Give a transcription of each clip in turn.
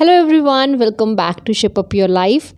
Hello everyone, welcome back to shape up your life.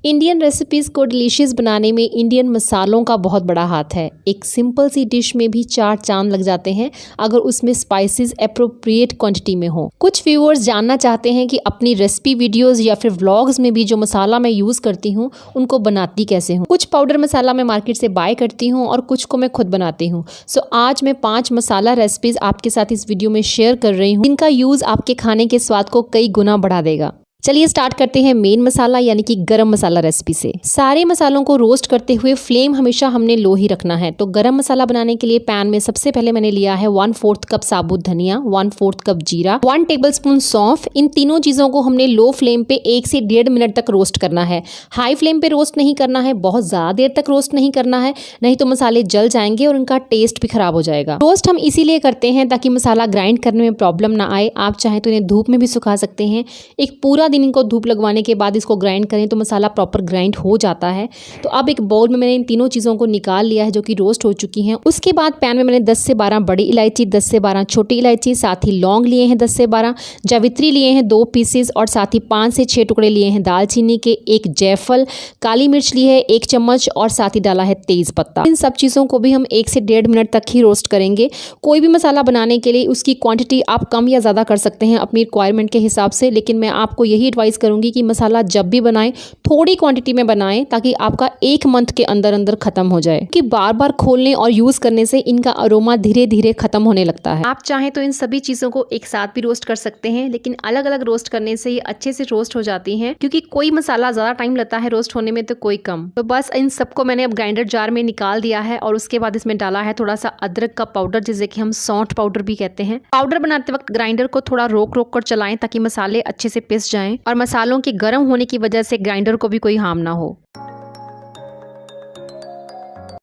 Indian recipes को delicious बनाने में Indian मसालों का बहुत बड़ा हाथ है। एक सिंपल सी डिश में भी 4 चांद लग जाते हैं अगर उसमें स्पाइसेस एप्रोप्रिएट क्वांटिटी में हो। कुछ व्यूअर्स जानना चाहते हैं कि अपनी रेसिपी वीडियोस या फिर व्लॉग्स में भी जो मसाला मैं यूज़ करती हूँ उनको बनाती कैसे हूँ। कुछ पाउडर मसाला मैं मार्केट से बाय करती हूँ और कुछ को मैं खुद बनाती हूँ। सो आज मैं 5 मसाला रेसिपीज़ आपके साथ इस वीडियो में शेयर कर रही हूँ जिनका यूज़ आपके खाने के स्वाद को कई गुना बढ़ा देगा। चलिए स्टार्ट करते हैं मेन मसाला यानी कि गरम मसाला रेसिपी से। सारे मसालों को रोस्ट करते हुए फ्लेम हमेशा हमने लो ही रखना है। तो गरम मसाला बनाने के लिए पैन में सबसे पहले मैंने लिया है 1/4 कप साबुत धनिया, 1/4 कप जीरा, 1 टेबलस्पून सौंफ। इन तीनों चीजों को हमने लो फ्लेम पे 1 से 1.5 मिनट तक रोस्ट करना है। हाई फ्लेम पे रोस्ट नहीं करना है, बहुत ज्यादा देर तक रोस्ट नहीं करना है, नहीं तो मसाले जल जाएंगे और उनका टेस्ट भी खराब हो जाएगा। रोस्ट हम इसीलिए करते हैं ताकि मसाला ग्राइंड करने में प्रॉब्लम ना आए। आप चाहें तो इन्हें धूप में भी सुखा सकते हैं। एक पूरा दिन इनको धूप लगवाने के बाद इसको ग्राइंड करें तो मसाला प्रॉपर ग्राइंड हो जाता है। तो अब एक बाउल में मैंने इन तीनों चीज़ों को निकाल लिया है जो कि रोस्ट हो चुकी हैं। उसके बाद पैन में मैंने 10 से 12 बड़ी इलायची, 10 से 12 छोटी इलायची, साथ ही लौंग लिए हैं 10 से 12, जावित्री लिए हैं 2 पीसेस और साथ ही 5 से 6 टुकड़े लिए हैं दालचीनी के, एक जायफल, काली मिर्च ली है 1 चम्मच और साथ ही डाला है तेज पत्ता। इन सब चीज़ों को भी हम 1 से 1.5 मिनट तक ही रोस्ट करेंगे। कोई भी मसाला बनाने के लिए उसकी क्वांटिटी आप कम या ज़्यादा कर सकते हैं अपनी रिक्वायरमेंट के हिसाब से, लेकिन मैं आपको यही एडवाइस करूंगी कि मसाला जब भी बनाएं थोड़ी क्वांटिटी में बनाएं ताकि आपका 1 मंथ के अंदर अंदर खत्म हो जाए। कि बार बार खोलने और यूज करने से इनका अरोमा धीरे धीरे खत्म होने लगता है। आप चाहें तो इन सभी चीजों को एक साथ भी रोस्ट कर सकते हैं, लेकिन अलग अलग रोस्ट करने से ये अच्छे से रोस्ट हो जाती हैं, क्योंकि कोई मसाला ज्यादा टाइम लगता है रोस्ट होने में तो कोई कम। तो बस इन सबको मैंने अब ग्राइंडर जार में निकाल दिया है और उसके बाद इसमें डाला है थोड़ा सा अदरक का पाउडर, जिसे कि हम सौंठ पाउडर भी कहते हैं। पाउडर बनाते वक्त ग्राइंडर को थोड़ा रोक रोक कर चलाएं ताकि मसाले अच्छे से पिस जाएं और मसालों के गर्म होने की वजह से ग्राइंडर को भी कोई हार्म ना हो।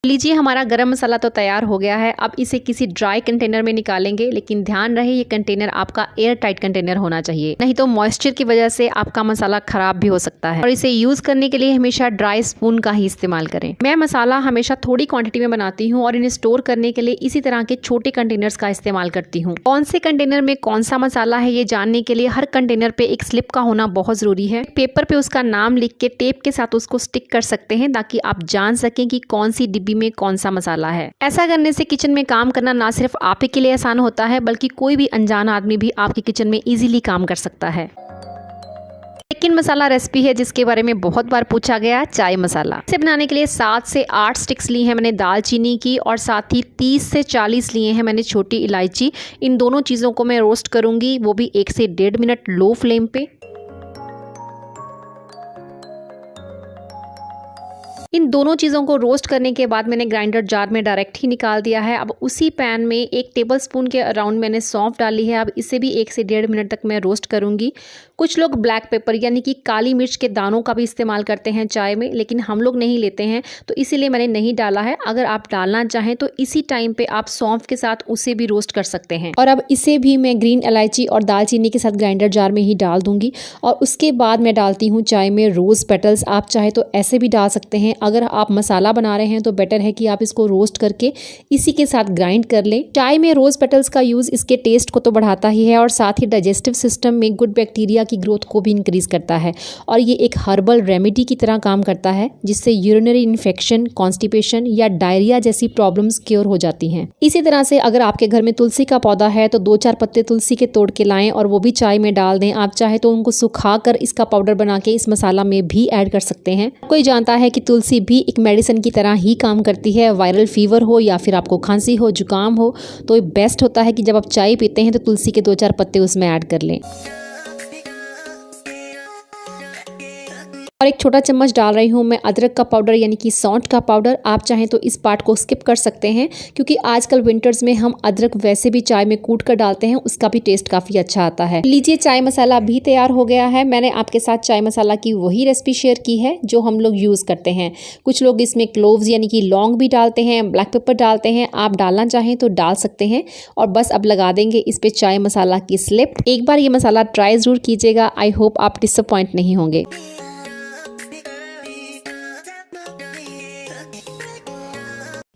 लीजिए, हमारा गरम मसाला तो तैयार हो गया है। अब इसे किसी ड्राई कंटेनर में निकालेंगे, लेकिन ध्यान रहे ये कंटेनर आपका एयर टाइट कंटेनर होना चाहिए, नहीं तो मॉइस्चर की वजह से आपका मसाला खराब भी हो सकता है। और इसे यूज करने के लिए हमेशा ड्राई स्पून का ही इस्तेमाल करें। मैं मसाला हमेशा थोड़ी क्वांटिटी में बनाती हूँ और इन्हें स्टोर करने के लिए इसी तरह के छोटे कंटेनर्स का इस्तेमाल करती हूँ। कौन से कंटेनर में कौन सा मसाला है ये जानने के लिए हर कंटेनर पे एक स्लिप का होना बहुत जरूरी है। पेपर पे उसका नाम लिख के टेप के साथ उसको स्टिक कर सकते हैं ताकि आप जान सकें कि कौन सी डिब्बी में कौन सा मसाला है। ऐसा करने से किचन में काम करना ना सिर्फ आप ही के लिए आसान होता है, बल्कि कोई भी अनजान आदमी भी आपके किचन में इजीली काम कर सकता है। सेकंड मसाला रेसिपी है जिसके बारे में बहुत बार पूछा गया, चाय मसाला। इसे बनाने के लिए 7 से 8 स्टिक्स ली हैं मैंने दालचीनी की और साथ ही 30 से 40 लिए हैं मैंने छोटी इलायची। इन दोनों चीजों को मैं रोस्ट करूंगी, वो भी 1 से 1.5 मिनट लो फ्लेम पे। इन दोनों चीज़ों को रोस्ट करने के बाद मैंने ग्राइंडर जार में डायरेक्ट ही निकाल दिया है। अब उसी पैन में 1 टेबलस्पून के अराउंड मैंने सौंफ डाली है। अब इसे भी 1 से 1.5 मिनट तक मैं रोस्ट करूंगी। कुछ लोग ब्लैक पेपर यानी कि काली मिर्च के दानों का भी इस्तेमाल करते हैं चाय में, लेकिन हम लोग नहीं लेते हैं तो इसीलिए मैंने नहीं डाला है। अगर आप डालना चाहें तो इसी टाइम पे आप सौंफ के साथ उसे भी रोस्ट कर सकते हैं। और अब इसे भी मैं ग्रीन इलायची और दालचीनी के साथ ग्राइंडर जार में ही डाल दूंगी। और उसके बाद मैं डालती हूँ चाय में रोज पेटल्स। आप चाहे तो ऐसे भी डाल सकते हैं। अगर आप मसाला बना रहे हैं तो बेटर है कि आप इसको रोस्ट करके इसी के साथ ग्राइंड कर लें। चाय में रोज पेटल्स का यूज इसके टेस्ट को तो बढ़ाता ही है और साथ ही डाइजेस्टिव सिस्टम में गुड बैक्टीरिया की ग्रोथ को भी इंक्रीज करता है। और ये एक हर्बल रेमेडी की तरह काम करता है जिससे यूरिनरी इन्फेक्शन, कॉन्स्टिपेशन या डायरिया जैसी प्रॉब्लम्स क्योर हो जाती हैं। इसी तरह से अगर आपके घर में तुलसी का पौधा है तो 2-4 पत्ते तुलसी के तोड़ के लाएं और वो भी चाय में डाल दें। आप चाहे तो उनको सुखा कर इसका पाउडर बना के इस मसाला में भी ऐड कर सकते हैं। कोई जानता है कि तुलसी भी एक मेडिसिन की तरह ही काम करती है। वायरल फीवर हो या फिर आपको खांसी हो, जुकाम हो, तो बेस्ट होता है कि जब आप चाय पीते हैं तो तुलसी के 2-4 पत्ते उसमें ऐड कर लें। और 1 छोटा चम्मच डाल रही हूँ मैं अदरक का पाउडर यानी कि सौंठ का पाउडर। आप चाहें तो इस पार्ट को स्किप कर सकते हैं, क्योंकि आजकल विंटर्स में हम अदरक वैसे भी चाय में कूट कर डालते हैं, उसका भी टेस्ट काफी अच्छा आता है। लीजिए, चाय मसाला भी तैयार हो गया है। मैंने आपके साथ चाय मसाला की वही रेसिपी शेयर की है जो हम लोग यूज करते हैं। कुछ लोग इसमें क्लोव्स यानी कि लौंग भी डालते हैं, ब्लैक पेपर डालते हैं। आप डालना चाहें तो डाल सकते हैं। और बस अब लगा देंगे इस पे चाय मसाला की स्लिप। एक बार ये मसाला ट्राई जरूर कीजिएगा। आई होप आप डिसअपॉइंट नहीं होंगे।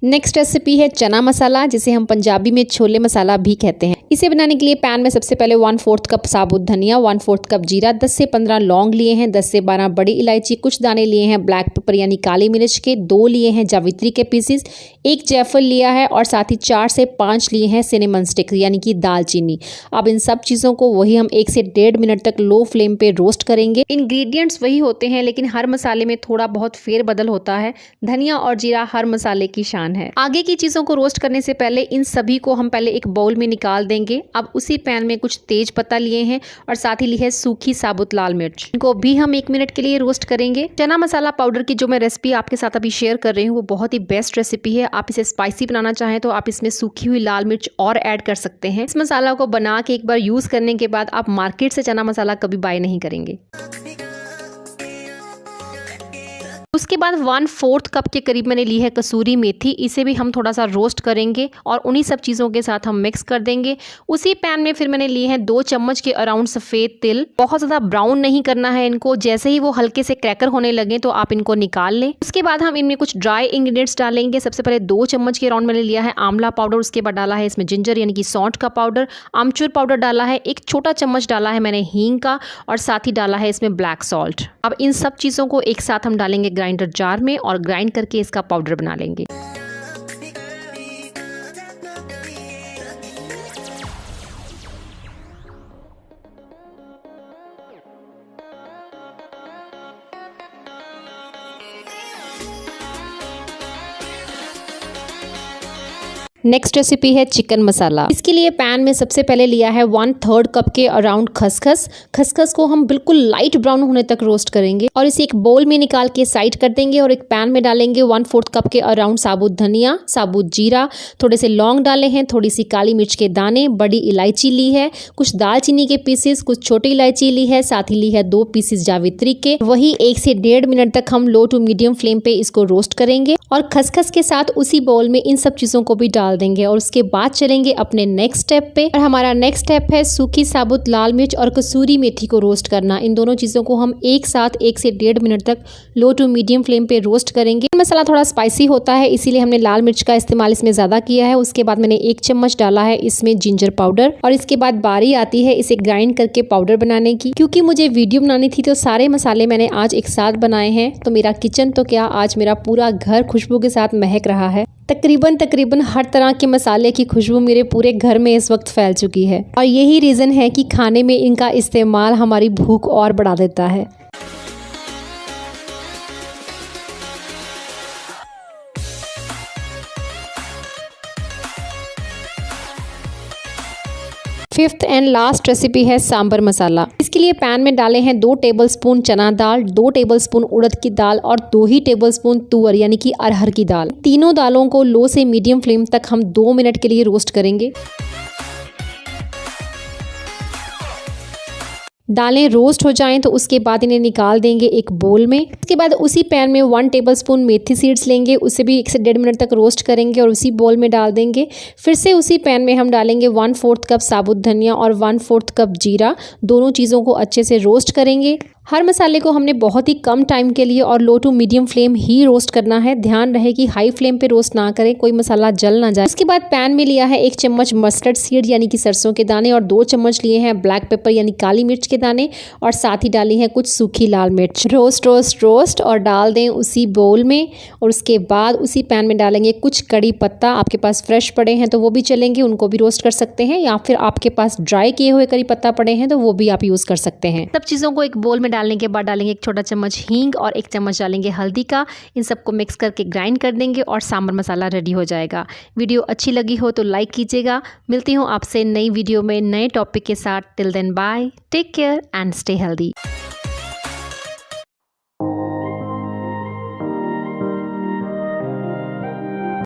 नेक्स्ट रेसिपी है चना मसाला, जिसे हम पंजाबी में छोले मसाला भी कहते हैं। इसे बनाने के लिए पैन में सबसे पहले 1/4 कप साबुत धनिया, 1/4 कप जीरा, 10 से 15 लौंग लिए हैं, 10 से 12 बड़ी इलायची, कुछ दाने लिए हैं ब्लैक पेपर यानी काली मिर्च के, 2 लिए हैं जावित्री के पीसेस, 1 जायफल लिया है और साथ ही 4 से 5 लिए हैं सिनेमन स्टिक यानी कि दालचीनी। अब इन सब चीज़ों को वही हम 1 से 1.5 मिनट तक लो फ्लेम पे रोस्ट करेंगे। इंग्रेडिएंट्स वही होते हैं लेकिन हर मसाले में थोड़ा बहुत फेरबदल होता है। धनिया और जीरा हर मसाले की शान है। आगे की चीज़ों को रोस्ट करने से पहले इन सभी को हम पहले एक बाउल में निकाल देंगे। अब उसी पैन में कुछ तेज पत्ता लिए हैं और साथ ही ली है सूखी साबुत लाल मिर्च, इनको भी हम 1 मिनट के लिए रोस्ट करेंगे। चना मसाला पाउडर की जो मैं रेसिपी आपके साथ अभी शेयर कर रही हूँ वो बहुत ही बेस्ट रेसिपी है। आप इसे स्पाइसी बनाना चाहें तो आप इसमें सूखी हुई लाल मिर्च और ऐड कर सकते हैं। इस मसाला को बना के एक बार यूज करने के बाद आप मार्केट से चना मसाला कभी बाय नहीं करेंगे। उसके बाद 1/4 कप के करीब मैंने ली है कसूरी मेथी, इसे भी हम थोड़ा सा रोस्ट करेंगे और उन्हीं सब चीज़ों के साथ हम मिक्स कर देंगे। उसी पैन में फिर मैंने लिए हैं 2 चम्मच के अराउंड सफ़ेद तिल। बहुत ज़्यादा ब्राउन नहीं करना है इनको, जैसे ही वो हल्के से क्रैकर होने लगे तो आप इनको निकाल लें। उसके बाद हम इनमें कुछ ड्राई इंग्रेडिएंट्स डालेंगे। सबसे पहले 2 चम्मच के अराउंड मैंने लिया है आंवला पाउडर, उसके बाद डाला है इसमें जिंजर यानी कि सौंठ का पाउडर, आमचूर पाउडर डाला है, 1 छोटा चम्मच डाला है मैंने हींग का और साथ ही डाला है इसमें ब्लैक सॉल्ट। अब इन सब चीज़ों को एक साथ हम डालेंगे ग्राइंडर जार में और ग्राइंड करके इसका पाउडर बना लेंगे। नेक्स्ट रेसिपी है चिकन मसाला। इसके लिए पैन में सबसे पहले लिया है 1/3 कप के अराउंड खसखस। खसखस को हम बिल्कुल लाइट ब्राउन होने तक रोस्ट करेंगे और इसे एक बोल में निकाल के साइड कर देंगे और एक पैन में डालेंगे 1/4 कप के अराउंड साबुत धनिया, साबुत जीरा, थोड़े से लौंग डाले हैं, थोड़ी सी काली मिर्च के दाने, बड़ी इलायची ली है, कुछ दालचीनी के पीसेस, कुछ छोटी इलायची ली है, साथ ही ली है 2 पीसेस जावित्री के। वही 1 से 1.5 मिनट तक हम लो टू मीडियम फ्लेम पे इसको रोस्ट करेंगे और खसखस के साथ उसी बाउल में इन सब चीजों को भी डाल देंगे और उसके बाद चलेंगे अपने नेक्स्ट स्टेप पे। और हमारा नेक्स्ट स्टेप है सूखी साबुत लाल मिर्च और कसूरी मेथी को रोस्ट करना। इन दोनों चीजों को हम एक साथ 1 से 1.5 मिनट तक लो टू मीडियम फ्लेम पे रोस्ट करेंगे। मसाला थोड़ा स्पाइसी होता है इसीलिए हमने लाल मिर्च का इस्तेमाल इसमें ज्यादा किया है। उसके बाद मैंने 1 चम्मच डाला है इसमें जिंजर पाउडर और इसके बाद बारी आती है इसे ग्राइंड करके पाउडर बनाने की। क्योंकि मुझे वीडियो बनानी थी तो सारे मसाले मैंने आज एक साथ बनाए हैं, तो मेरा किचन तो क्या आज मेरा पूरा घर खुशबू के साथ महक रहा है। तकरीबन हर तरह के मसाले की खुशबू मेरे पूरे घर में इस वक्त फैल चुकी है और यही रीज़न है कि खाने में इनका इस्तेमाल हमारी भूख और बढ़ा देता है। फिफ्थ एंड लास्ट रेसिपी है सांबर मसाला। इसके लिए पैन में डाले हैं 2 टेबलस्पून चना दाल, 2 टेबलस्पून उड़द की दाल और 2 ही टेबलस्पून तुअर यानी कि अरहर की दाल। तीनों दालों को लो से मीडियम फ्लेम तक हम 2 मिनट के लिए रोस्ट करेंगे। दालें रोस्ट हो जाएं तो उसके बाद इन्हें निकाल देंगे एक बोल में। उसके बाद उसी पैन में 1 टेबलस्पून मेथी सीड्स लेंगे, उसे भी 1 से 1.5 मिनट तक रोस्ट करेंगे और उसी बोल में डाल देंगे। फिर से उसी पैन में हम डालेंगे 1/4 कप साबुत धनिया और 1/4 कप जीरा। दोनों चीज़ों को अच्छे से रोस्ट करेंगे। हर मसाले को हमने बहुत ही कम टाइम के लिए और लो टू मीडियम फ्लेम ही रोस्ट करना है। ध्यान रहे कि हाई फ्लेम पे रोस्ट ना करें, कोई मसाला जल ना जाए। उसके बाद पैन में लिया है 1 चम्मच मस्टर्ड सीड यानी कि सरसों के दाने और 2 चम्मच लिए हैं ब्लैक पेपर यानी काली मिर्च के दाने और साथ ही डाली है कुछ सूखी लाल मिर्च। रोस्ट और डाल दें उसी बोल में और उसके बाद उसी पैन में डालेंगे कुछ कड़ी पत्ता। आपके पास फ्रेश पड़े हैं तो वो भी चलेंगे, उनको भी रोस्ट कर सकते हैं, या फिर आपके पास ड्राई किए हुए कड़ी पत्ता पड़े हैं तो वो भी आप यूज़ कर सकते हैं। सब चीज़ों को एक बोल में डालने के बाद डालेंगे 1 छोटा चम्मच हींग और 1 चम्मच डालेंगे हल्दी का। इन सबको मिक्स करके ग्राइंड कर देंगे और सांभर मसाला रेडी हो जाएगा। वीडियो अच्छी लगी हो तो लाइक कीजिएगा। मिलती हूँ आपसे नई वीडियो में नए टॉपिक के साथ। Till then bye, take care and stay healthy.